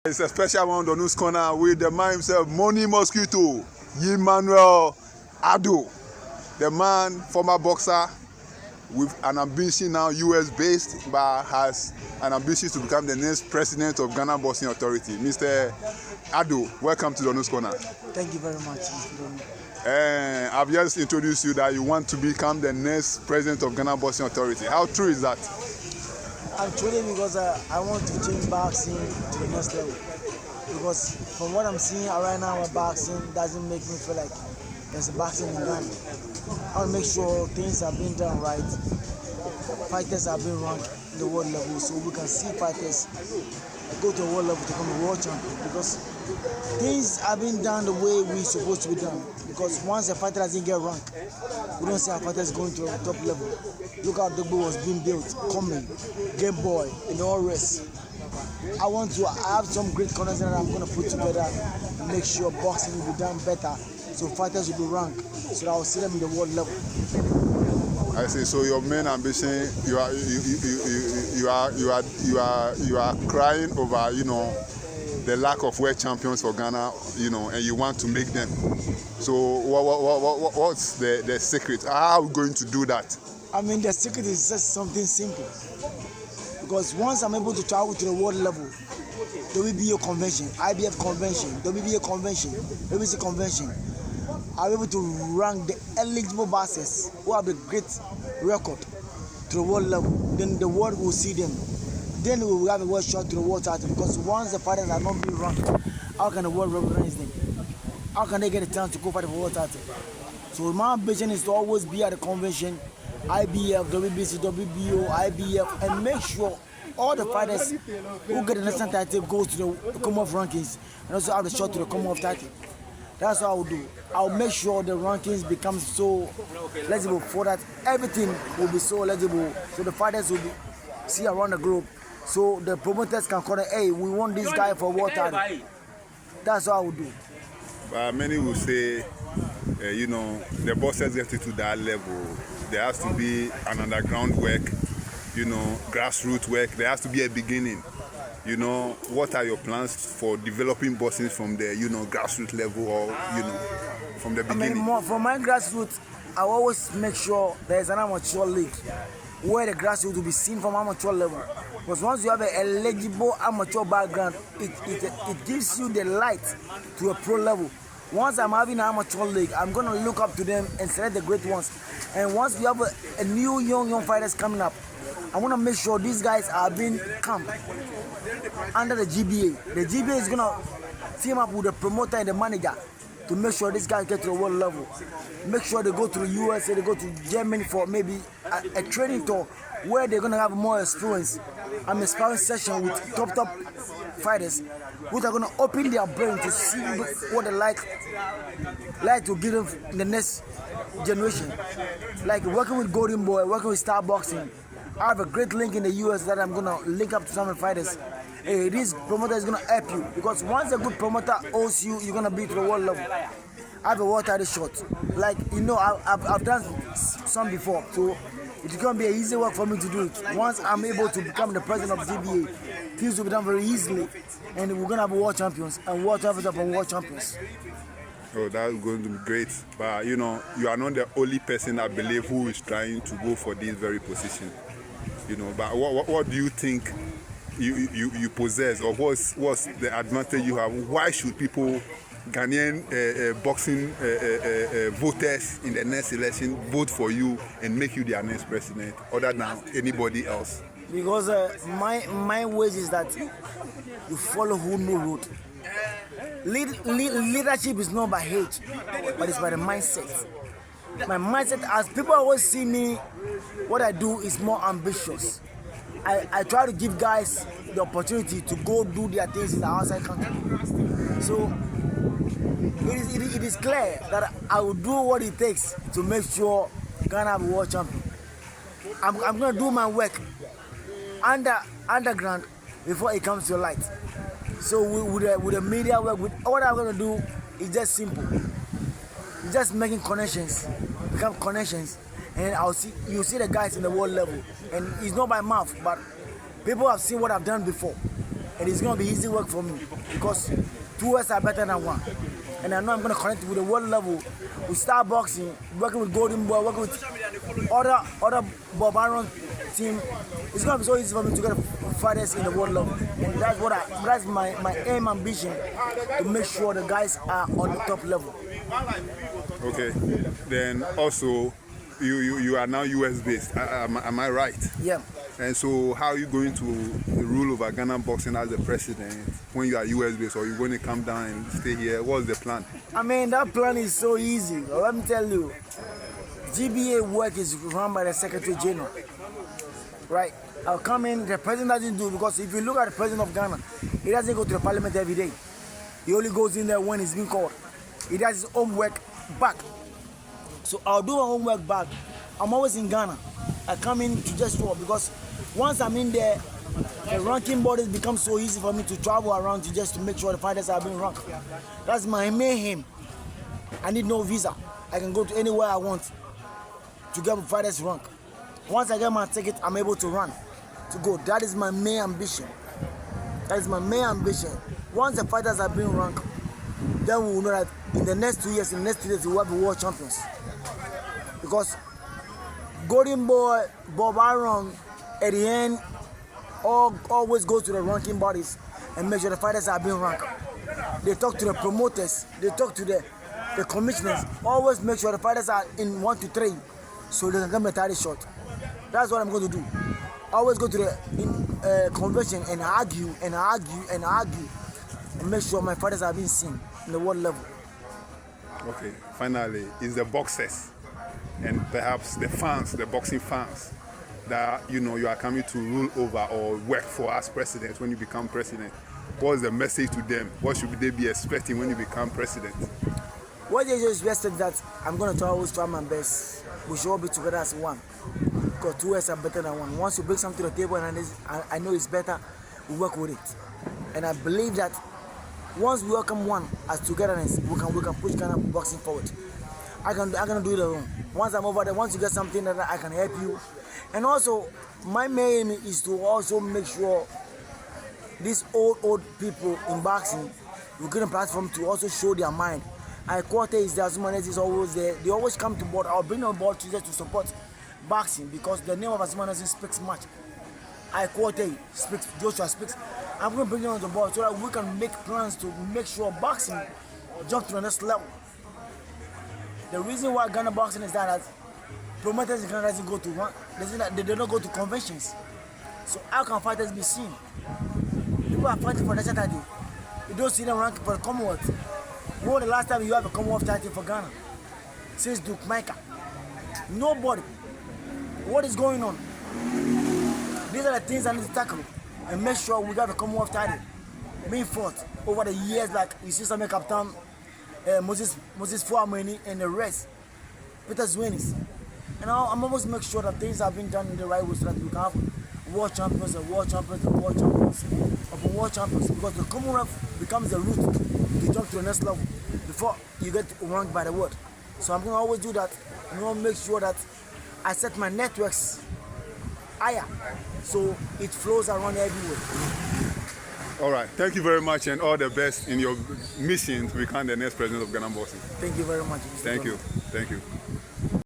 It's a special one on the news corner with the man himself, Mosquito, Emmanuel Addotei, the man, former boxer with an ambition now US based, but has an ambition to become the next president of Ghana Boxing Authority. Mr. Addo, welcome to the news corner. Thank you very much, Mr. Domi. I've just introduced you that you want to become the next president of Ghana Boxing Authority. How true is that? I'm training because I want to change boxing to the next level. Because from what I'm seeing right now, boxing doesn't make me feel like there's a boxing in Ghana. I want to make sure things are being done right. Fighters are being ranked in the world level, so we can see fighters go to the world level to become a world champion. Because things are being done the way we're supposed to be done. Because once a fighter doesn't get ranked, we don't see our fighters going to the top level. Look how the was being built, coming, Game Boy, and all rest. I have some great connections that I'm going to put together and make sure boxing will be done better, so fighters will be ranked, so that I will see them in the world level. I see. So your main ambition, you are crying over, the lack of world champions for Ghana, and you want to make them. So what's the secret? How are we going to do that? I mean, the secret is just something simple. Because once I'm able to travel to the world level, WBO convention, IBF convention, WBA convention, WBC convention, I'll be able to rank the eligible boxers who have a great record to the world level. Then the world will see them. Then we will have a world shot to the world title. Because once the fighters are not being ranked, how can the world recognize them? How can they get a chance to go fight for the world title? So my ambition is to always be at the convention, IBF, WBC, WBO, IBF, and make sure all the fighters who get the national title goes to the Commonwealth rankings and also have the shot to the Commonwealth title. That's what I will do. I'll make sure the rankings become so legible for that everything will be so legible, so the fighters will be see around the globe, so the promoters can call it, hey, we want this guy for world title. That's what I will do. Many will say, the boxers get to that level. There has to be an underground work, grassroots work. There has to be a beginning. What are your plans for developing boxing from the, grassroots level or, from the beginning? I mean, for my grassroots, I always make sure there's an amateur league where the grassroots will be seen from amateur level. Because once you have an eligible amateur background, it gives you the light to a pro level. Once I'm having an amateur league, I'm going to look up to them and select the great ones. And once we have a new young fighters coming up, I want to make sure these guys are being camped under the GBA. The GBA is going to team up with the promoter and the manager to make sure these guys get to the world level. Make sure they go to the USA, they go to Germany for maybe a training tour where they're going to have more experience. I'm a sparring session with top fighters who are going to open their brain to see what they like to give them in the next generation. Like working with Golden Boy, working with Star Boxing. I have a great link in the US that I'm going to link up to some fighters. Hey, this promoter is going to help you, because once a good promoter owes you, you're going to be to the world level. I have a world title shot. Like, I've done some before, so it's going to be an easy work for me to do it. Once I'm able to become the president of GBA, things will be done very easily, and we're going to have world champions and world champions upon world champions. Oh, that's going to be great. But, you are not the only person I believe who is trying to go for this very position. But what do you think you possess, or what's the advantage you have? Why should people, Ghanaian boxing voters in the next election, vote for you and make you their next president, other than anybody else? Because my ways is that you follow who know road. Leadership is not by hate, but it's by the mindset. My mindset, as people always see me, what I do is more ambitious. I try to give guys the opportunity to go do their things in the outside country. So it is clear that I will do what it takes to make sure Ghana have a world champion. I'm going to do my work underground before it comes to light. So with the media work, what I'm going to do is just simple. It's just making connections, become connections, and you see the guys in the world level. And it's not by mouth, but people have seen what I've done before. and it's gonna be easy work for me because 2 years are better than 1. And I know I'm gonna connect with the world level. We start boxing, working with Golden Boy, working with other Bob Arum team. It's gonna be so easy for me to get fighters in the world level, and that's my aim, ambition, to make sure the guys are on the top level. Okay, then also you are now US based. Am I right? Yeah. And so how are you going to rule over Ghana boxing as the president when you are US based, or you're going to come down and stay here? What's the plan? I mean, that plan is so easy. Let me tell you, GBA work is run by the Secretary General, right? I'll come in, the president doesn't do, because if you look at the president of Ghana, he doesn't go to the parliament every day. He only goes in there when he's being called. He does his homework back. So I'll do my homework back. I'm always in Ghana. I come in to just work, because once I'm in there, the ranking bodies become so easy for me to travel around to make sure the fighters are being ranked. That's my main aim. I need no visa. I can go to anywhere I want to get my fighters ranked. Once I get my ticket, I'm able to run, to go. That is my main ambition. That is my main ambition. Once the fighters are being ranked, then we will know that in the next 2 years, we will have the world champions. Because Golden Boy, Bob Arum, at the end, always go to the ranking bodies and make sure the fighters are being ranked. They talk to the promoters, they talk to the commissioners, always make sure the fighters are in 1 to 3 so they can get a title shot. That's what I'm going to do. I always go to the convention and argue and make sure my fighters are being seen in the world level. Okay, finally, is the boxers and perhaps the fans, the boxing fans, that you are coming to rule over or work for as president when you become president. What's the message to them? What should they be expecting when you become president? What they just expect that I'm going to always try my best. We should all be together as one. Because 2 years are better than 1. Once you bring something to the table and I know it's better, we work with it. And I believe that once we welcome one as togetherness, we can push Ghana boxing forward. I can do it alone. Once I'm over there, once you get something that I can help you. And also, my main aim is to also make sure these old people in boxing, we get a platform to also show their mind. Quarter is there, Azumanes is always there. They always come to board. I'll bring on board to support boxing, because the name of Azumanes speaks much. Quarter speaks, Joshua speaks. I'm going to bring them on the board so that we can make plans to make sure boxing jump to the next level. The reason why Ghana boxing is that promoters in Ghana doesn't go to one, they don't go to conventions. So how can fighters be seen? People are fighting for the Saturday. You don't see them ranking for the Commonwealth. When was the last time you have a Commonwealth title for Ghana? Since Duke Micah. Nobody. What is going on? These are the things I need to tackle and make sure we got a Commonwealth title being fought over the years, like you see some Captain Moses Fuameni and the rest, Peter Zwinis. And I'm almost make sure that things have been done in the right way so that we can have world champions and world champions and world champions of world champions, because the Commonwealth becomes the route to jump to the next level before you get ranked by the world. So I'm going to always do that. I'm going to make sure that I set my networks higher so it flows around everywhere. All right, thank you very much, and all the best in your mission to become the next president of Ghana boxing. Thank you very much. Thank you.